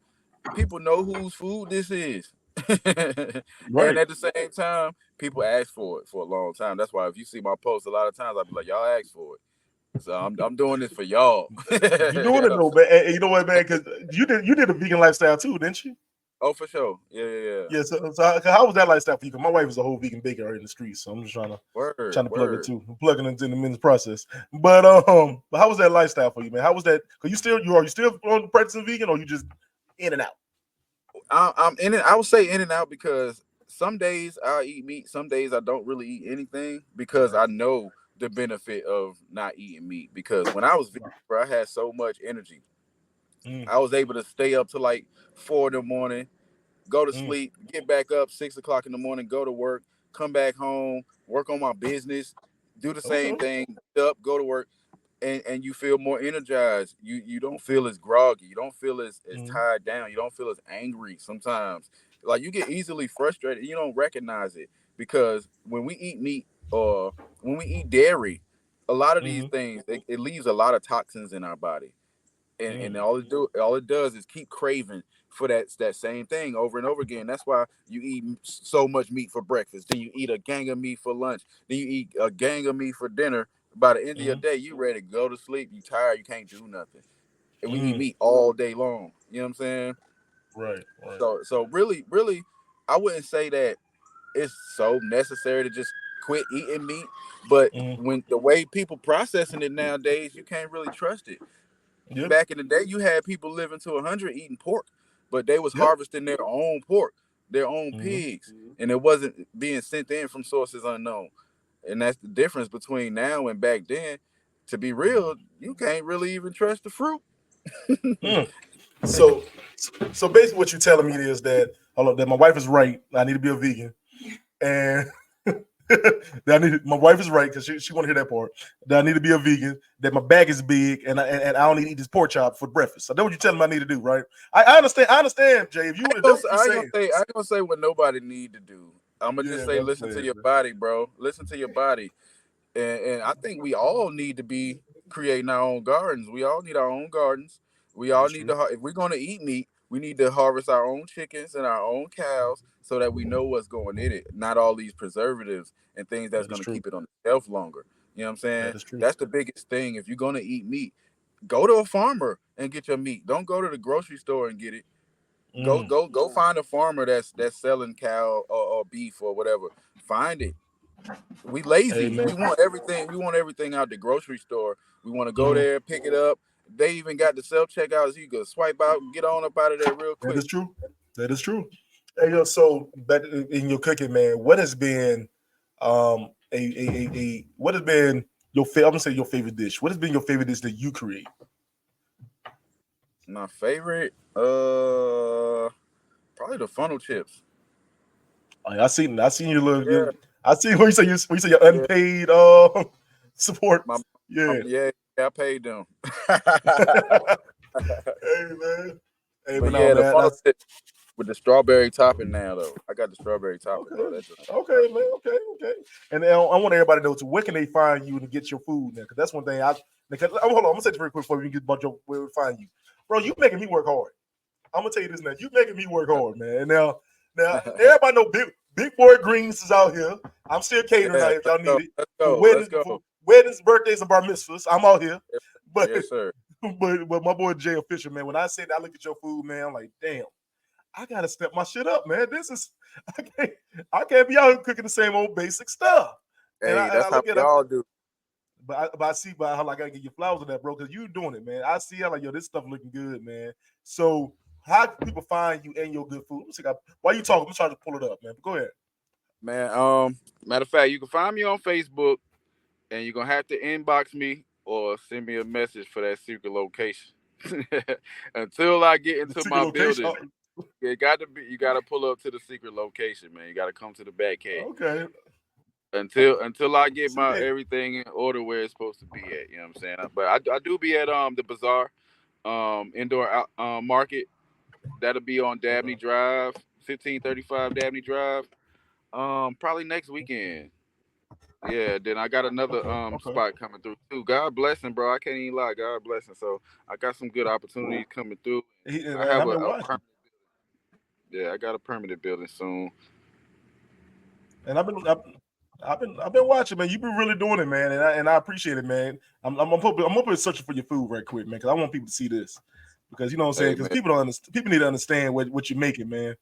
people know whose food this is. And at the same time, people ask for it for a long time. That's why if you see my posts, a lot of times I'll be like, y'all ask for it. So I'm doing this for y'all. You're doing it though, man. And you know what, man? Because you did a vegan lifestyle too, didn't you? Oh, for sure. Yeah. Yeah. So how was that lifestyle for you? Because my wife is a whole vegan baker right in the streets, so I'm just trying to plug it too. I'm plugging into the men's process. But how was that lifestyle for you, man? How was that? Because are you still practicing vegan, or you just in and out? I'm in it. I would say in and out because some days I'll eat meat, some days I don't really eat anything because I know the benefit of not eating meat. Because when I was vegan, I had so much energy. I was able to stay up to like 4 in the morning, go to sleep, get back up 6 o'clock in the morning, go to work, come back home, work on my business, do the same thing, up, go to work. And you feel more energized. You don't feel as groggy. You don't feel as tied down. You don't feel as angry sometimes. Like you get easily frustrated. And you don't recognize it because when we eat meat or when we eat dairy, a lot of these things it leaves a lot of toxins in our body, and all it does is keep craving for that same thing over and over again. That's why you eat so much meat for breakfast, then you eat a gang of meat for lunch, then you eat a gang of meat for dinner. By the end of your day, you ready to go to sleep. You tired. You can't do nothing. And we eat meat all day long. You know what I'm saying? Right. So really, I wouldn't say that it's so necessary to just quit eating meat. But when the way people processing it nowadays, you can't really trust it. Back in the day, you had people living to 100 eating pork, but they was harvesting their own pork, their own pigs, and it wasn't being sent in from sources unknown. And that's the difference between now and back then. To be real, you can't really even trust the fruit. So basically, what you're telling me is that that my wife is right. I need to be a vegan, and my wife is right because she want to hear that part. That I need to be a vegan. That my bag is big, and I don't need to eat this pork chop for breakfast. So that's what you're telling me I need to do, right? I understand, Jay. If you I ain't gonna say what nobody need to do. I'm gonna just say listen to your body, bro. Listen to your body. And I think we all need to be creating our own gardens. We all need our own gardens. We all need to, if we're going to eat meat, we need to harvest our own chickens and our own cows so that we know what's going in it, not all these preservatives and things that's going to keep it on the shelf longer. You know what I'm saying? That is true. That's the biggest thing. If you're going to eat meat, Go to a farmer and get your meat. Don't go to the grocery store and get it. Go find a farmer that's selling cow or beef or whatever. Find it. We lazy. Hey, man. We want everything. We want everything out the grocery store. We want to go there, pick it up. They even got the self checkouts. You can swipe out, get on up out of there real quick. That is true. That is true. Hey, yo, so back in your cooking, man, what has been what has been your favorite? I'm gonna say your favorite dish. What has been your favorite dish that you create? My favorite, probably the funnel chips. I seen your little. I see when you say your unpaid support. I paid them. Hey man. Hey, but yeah, the funnel chips with the strawberry topping now though. I got the strawberry topping. Okay, man. Okay. And I want everybody to know too, where can they find you to get your food now? Because that's one thing hold on, I'm gonna say this very quick before we get a bunch of where we find you. Bro, you making me work hard. I'm gonna tell you this now. You making me work hard, man. And now everybody know Big Boy Greens is out here. I'm still catering out if y'all need it. Let's go. Weddings, birthdays, and bar mitzvahs. I'm out here. But yes, sir. But my boy Jay Official, man, when I said I look at your food, man, I'm like, damn, I gotta step my shit up, man. I can't be out here cooking the same old basic stuff. Hey, that's how we all do. But I see by how I gotta get your flowers on that, bro, because you doing it, man. I see how like, yo, this stuff looking good, man. So how can people find you and your good food? While you talking, I'm trying to pull it up, man. But go ahead. Man, matter of fact, you can find me on Facebook, and you're gonna have to inbox me or send me a message for that secret location. Until I get into my building, you gotta pull up to the secret location, man. You gotta come to the back cave. Okay. Until I get my everything in order where it's supposed to be at, you know what I'm saying? But I do be at the bazaar, indoor market. That'll be on Dabney Drive, 1535 Dabney Drive. Probably next weekend. Yeah, then I got another spot coming through too. God blessing, bro. I can't even lie. God blessing. So I got some good opportunities coming through. I have I got a permanent building soon. And I've been watching, man. You've been really doing it, man, and I appreciate it, man. I'm hoping searching for your food right quick, man, because I want people to see this. Because you know what I'm saying? Because people need to understand what you're making, man.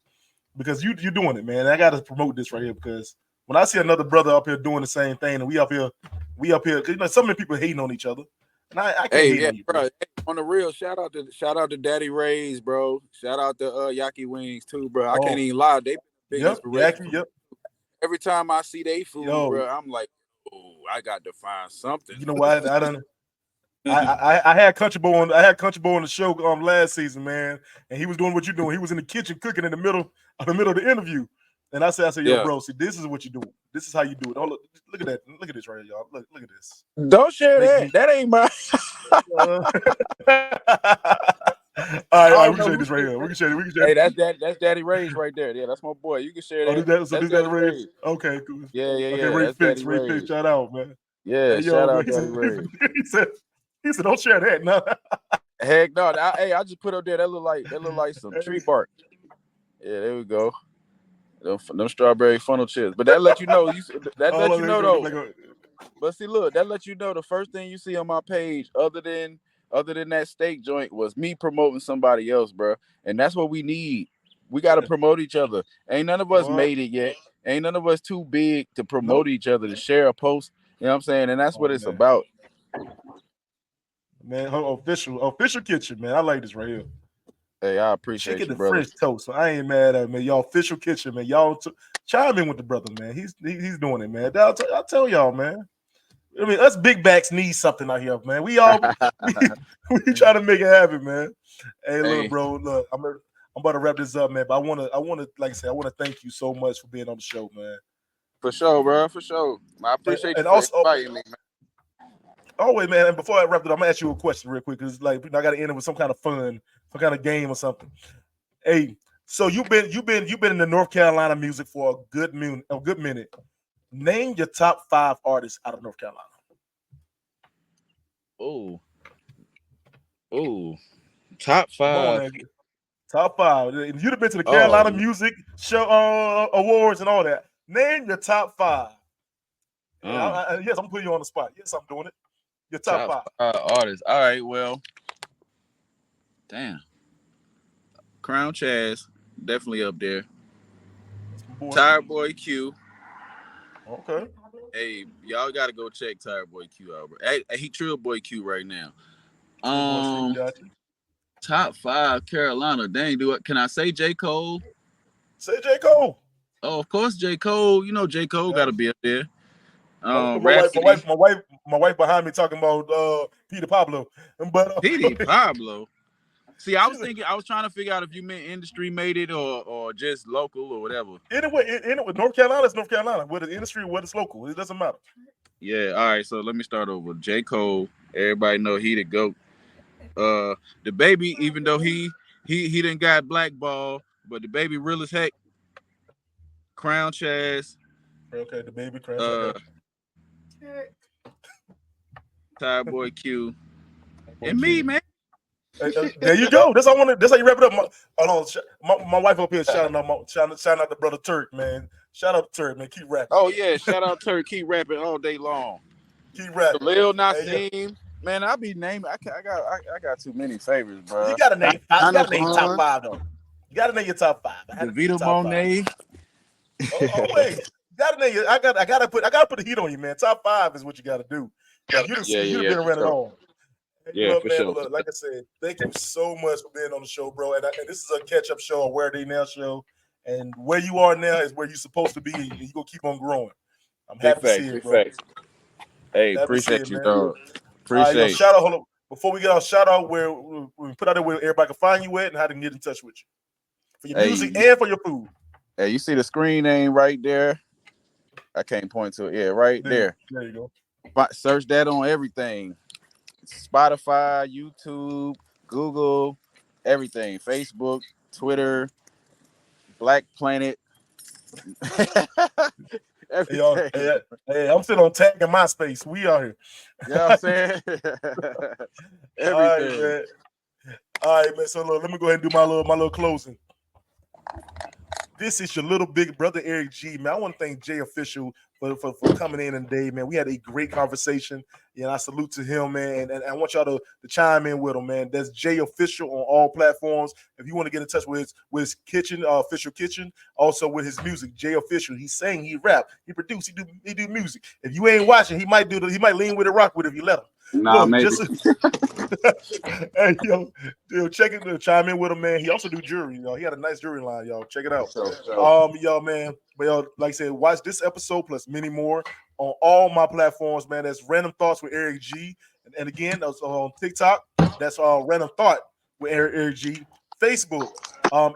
Because you're doing it, man. And I gotta promote this right here because when I see another brother up here doing the same thing, and we up here, because you know so many people hating on each other, and I can't hate on you, bro. Hey, on the real, shout out to Daddy Ray's, bro. Shout out to Yaki Wings too, bro. I can't even lie, they big inspiration. Yep. Every time I see they food, bro, I'm like, oh, I got to find something. You know what? I had Country Boy on the show last season, man, and he was doing what you're doing. He was in the kitchen cooking in the middle of the interview. And I said, yo, bro, see, this is what you do. This is how you do it. Oh, look at that. Look at this right here, y'all. Look at this. Don't share that. That ain't mine. All right, we can share this right here. We can share. Hey, that's Daddy Ray's right there. Yeah, that's my boy. You can share that. This Daddy Ray's. Okay, cool. Yeah. Okay, Ray Fix, shout out, man. Yeah, hey, shout out Daddy Ray. He said, don't share that. No. Heck no. I just put up there. That look like some tree bark. Yeah, there we go. Them strawberry funnel chips. But that let you know. Though. But see, look, that let you know the first thing you see on my page, other than that steak joint, was me promoting somebody else, bro. And that's what we need. We got to promote each other. Ain't none of us made it yet. Ain't none of us too big to promote each other, to share a post. You know what I'm saying? And that's what it's about. Man, official kitchen, man. I like this right here. Hey, I appreciate you, brother. French toast. So I ain't mad at it, man. Y'all official kitchen, man. Y'all chime in with the brother, man. He's doing it, man. I'll tell y'all, man. I mean, us big backs need something out here, man. We try to make it happen, man. Hey, look, bro. Look, I'm about to wrap this up, man. But I wanna, like I said, I want to thank you so much for being on the show, man. For sure, bro. For sure. I appreciate you for inviting me, man. Always, man. And before I wrap it up, I'm gonna ask you a question real quick because like I gotta end it with some kind of fun, some kind of game or something. Hey, so you've been in the North Carolina music for a good minute. Name your top 5 artists out of North Carolina. Oh, top 5. Top 5. You'd have been to the Carolina Music Show Awards and all that. Name your top 5. Yes, I'm putting you on the spot. Yes, I'm doing it. Your top 5 artists. All right, well, damn. Crown Chaz, definitely up there. Tired Boy Q. Okay. Hey, y'all gotta go check Tired Boy Q out, bro. Hey, he Trill Boy Q right now. Top 5 Carolina. Dang, can I say J. Cole? Say J. Cole. Oh, of course, J. Cole. You know J. Cole gotta be up there. My wife behind me talking about Peter Pablo. But Peter Pablo. See, I was trying to figure out if you meant industry made it or just local or whatever. Anyway, North Carolina is North Carolina. Whether it's industry, whether it's local, it doesn't matter. Yeah, all right. So let me start over. J. Cole. Everybody know he the GOAT. The baby, even though he didn't got blackball, but the baby real as heck. Crown Chaz. Okay, the baby Crown Chaz. Tired Boy Q. And me, man. There you go. That's how you wrap it up. My wife up here shouting out the brother Turk, man. Shout out to Turk, man. Keep rapping. Oh yeah, shout out Turk. Keep rapping all day long. Keep rapping. Lil Nasim. Man, I be naming. I got too many favorites, bro. You gotta name top 5 though. You gotta name your top 5. Vito Monet. Wait. You gotta name I gotta put the heat on you, man. Top 5 is what you gotta do. You've been around it all. Yeah, for sure. Look, like I said, thank you so much for being on the show, bro. And this is a catch-up show, a Where They Now show. And where you are now is where you're supposed to be, and you're going to keep on growing. I'm happy to see it, bro. Hey, appreciate you, dog. Appreciate it. Shout out, hold on. Before we get off, shout out where we put out there where everybody can find you at and how to get in touch with you. For your music and for your food. Hey, you see the screen name right there? I can't point to it. Yeah, right there. There you go. Search that on everything. Spotify, YouTube, Google, everything. Facebook, Twitter, Black Planet. Hey, I'm sitting on Tag and MySpace. We are here. You know what I'm saying? Everything. All right, man. So look, let me go ahead and do my little closing. This is your little big brother Eric G, man. I want to thank Jay Official for coming in today, man. We had a great conversation. I salute to him, man. And I want y'all to chime in with him, man. That's Jay Official on all platforms. If you want to get in touch with his kitchen, official kitchen, also with his music, Jay Official. He sang, he rap, he produce, he do music. If you ain't watching, he might lean with it, rock with it if you let him. Nah, maybe. Hey, check it. Chime in with him, man. He also do jewelry. He had a nice jewelry line, y'all. Check it out. Man. But like I said, watch this episode plus many more on all my platforms, man. That's Random Thoughts with Eric G. And again, that's on TikTok. That's Random Thought with Eric G. Facebook,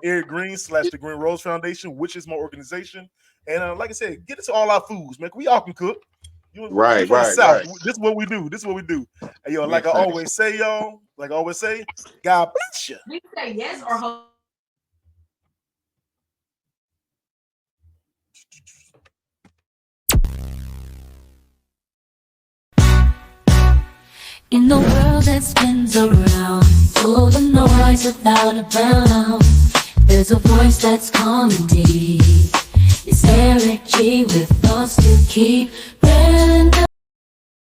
Eric Green / the Green Rose Foundation, which is my organization. And like I said, get into all our foods, man. We all can cook. Right. This is what we do. And like I always say, God bless you. We say yes or hold. In the world that spins around, full of noise without a bound, there's a voice that's calling deep. It's Eric G with thoughts to keep.